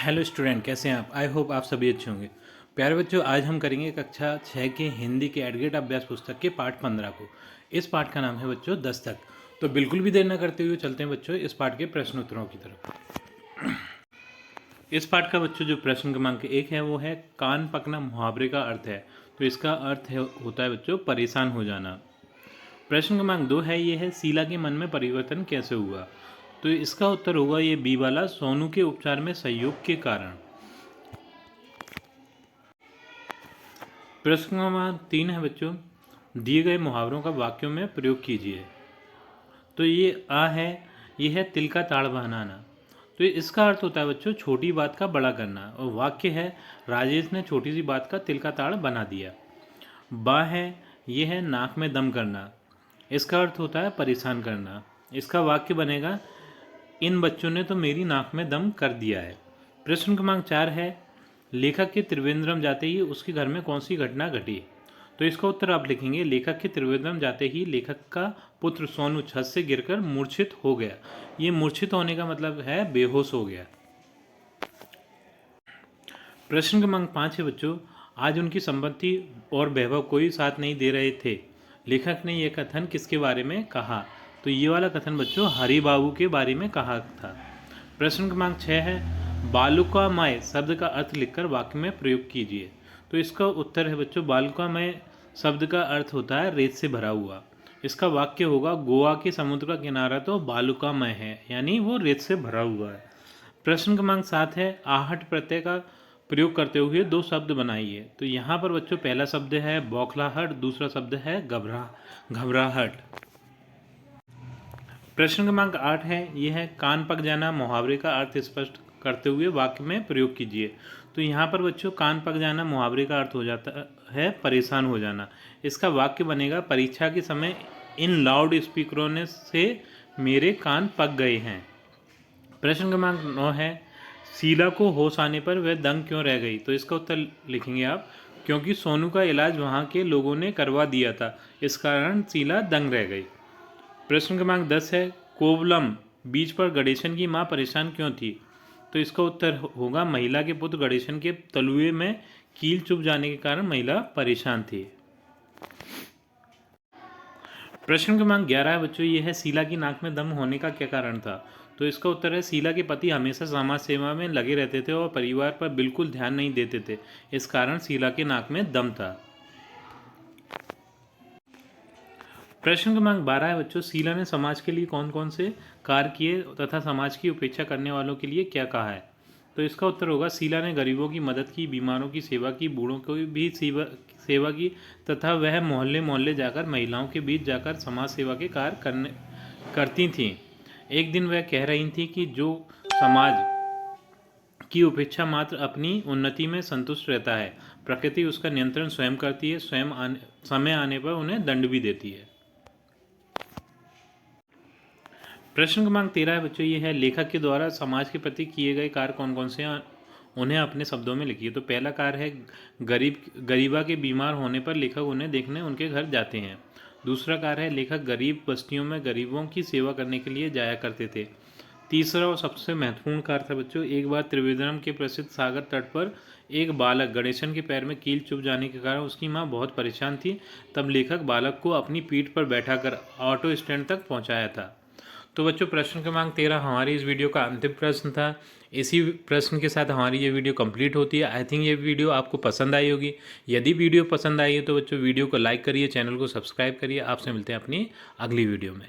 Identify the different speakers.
Speaker 1: Hello student, कैसे हैं आप? आई होप आप सभी अच्छे होंगे। प्यारे बच्चों, आज हम करेंगे कक्षा 6 के हिंदी के एडगेट अभ्यास पुस्तक के पाठ 15 को। इस पाठ का नाम है बच्चों दस्तक। तो बिल्कुल भी देर न करते हुए चलते हैं बच्चों इस पाठ के प्रश्न उत्तरों की तरफ। इस पाठ का बच्चों जो प्रश्न क्रमांक 1 है वो है कान पकना मुहावरे का अर्थ है। तो इसका अर्थ होता है बच्चों परेशान हो जाना। प्रश्न क्रमांक 2 है ये है शीला के मन में परिवर्तन कैसे हुआ। तो इसका उत्तर होगा ये बी वाला, सोनू के उपचार में सहयोग के कारण। प्रश्न क्रमांक 3 है बच्चों, दिए गए मुहावरों का वाक्यों में प्रयोग कीजिए। तो ये आ है, ये है तिल का ताड़ बनाना। तो इसका अर्थ होता है बच्चों छोटी बात का बड़ा करना, और वाक्य है राजेश ने छोटी सी बात का तिल का ताड़ बना दिया। बा है, ये है नाक में दम करना। इसका अर्थ होता है परेशान करना। इसका वाक्य बनेगा इन बच्चों ने तो मेरी नाक में दम कर दिया है। प्रश्न क्रमांक 4 है लेखक के त्रिवेंद्रम जाते ही उसके घर में कौन सी घटना घटी। तो इसका उत्तर आप लिखेंगे लेखक के त्रिवेंद्रम जाते ही लेखक का पुत्र सोनू छत से गिरकर मूर्छित हो गया। ये मूर्छित होने का मतलब है बेहोश हो गया। प्रश्न क्रमांक 5 है बच्चों, आज उनकी संपत्ति और वैभव कोई साथ नहीं दे रहे थे। लेखक ने यह कथन किसके बारे में कहा। तो ये वाला कथन बच्चों हरि बाबू के बारे में कहा था। प्रश्न क्रमांक 6 है बालुकामय शब्द का अर्थ लिखकर वाक्य में प्रयोग कीजिए। तो इसका उत्तर है बच्चों बालुकामय शब्द का अर्थ होता है रेत से भरा हुआ। इसका वाक्य होगा गोवा के समुद्र का किनारा तो बालुकामय है, यानी वो रेत से भरा हुआ है। प्रश्न क्रमांक 7 है आहट प्रत्यय का प्रयोग करते हुए दो शब्द बनाइए। तो यहाँ पर बच्चों पहला शब्द है बौखलाहट, दूसरा शब्द है घबराहट। प्रश्न क्रमांक 8 है यह है कान पक जाना मुहावरे का अर्थ स्पष्ट करते हुए वाक्य में प्रयोग कीजिए। तो यहाँ पर बच्चों कान पक जाना मुहावरे का अर्थ हो जाता है परेशान हो जाना। इसका वाक्य बनेगा परीक्षा के समय इन लाउड स्पीकरों ने से मेरे कान पक गए हैं। प्रश्न क्रमांक 9 है शीला को होश आने पर वह दंग क्यों रह गई। तो इसका उत्तर लिखेंगे आप क्योंकि सोनू का इलाज वहाँ के लोगों ने करवा दिया था, इस कारण शीला दंग रह गई। प्रश्न क्रमांक 10 है कोवलम बीच पर गणेशन की मां परेशान क्यों थी। तो इसका उत्तर होगा महिला के पुत्र गणेशन के तलुए में कील चुभ जाने के कारण महिला परेशान थी। प्रश्न क्रमांक 11 है बच्चों, यह है शीला की नाक में दम होने का क्या कारण था। तो इसका उत्तर है शीला के पति हमेशा समाज सेवा में लगे रहते थे और परिवार पर बिल्कुल ध्यान नहीं देते थे, इस कारण शीला के नाक में दम था। प्रश्न क्रमांक 12 है बच्चों, शीला ने समाज के लिए कौन कौन से कार्य किए तथा समाज की उपेक्षा करने वालों के लिए क्या कहा है। तो इसका उत्तर होगा शीला ने गरीबों की मदद की, बीमारों की सेवा की, बूढ़ों की भी सेवा की तथा वह मोहल्ले मोहल्ले जाकर महिलाओं के बीच जाकर समाज सेवा के कार्य करती थीं। एक दिन वह कह रही थी कि जो समाज की उपेक्षा मात्र अपनी उन्नति में संतुष्ट रहता है, प्रकृति उसका नियंत्रण स्वयं करती है, स्वयं समय आने पर उन्हें दंड भी देती है। प्रश्न क्रमांक 13 है बच्चों, ये है लेखक के द्वारा समाज के प्रति किए गए कार्य कौन कौन से हैं, उन्हें अपने शब्दों में लिखिए। तो पहला कार्य है गरीबा के बीमार होने पर लेखक उन्हें देखने उनके घर जाते हैं। दूसरा कार्य है लेखक गरीब बस्तियों में गरीबों की सेवा करने के लिए जाया करते थे। तीसरा और सबसे महत्वपूर्ण कार्य था बच्चों, एक बार त्रिवेंद्रम के प्रसिद्ध सागर तट पर एक बालक गणेशन के पैर में कील चुभ जाने के कारण उसकी मां बहुत परेशान थी। तब लेखक बालक को अपनी पीठ पर बैठाकर ऑटो स्टैंड तक पहुंचाया था। तो बच्चों प्रश्न क्रमांक 13 हमारी इस वीडियो का अंतिम प्रश्न था। इसी प्रश्न के साथ हमारी ये वीडियो कंप्लीट होती है। आई थिंक ये वीडियो आपको पसंद आई होगी। यदि वीडियो पसंद आई है तो बच्चों वीडियो को लाइक करिए, चैनल को सब्सक्राइब करिए। आपसे मिलते हैं अपनी अगली वीडियो में।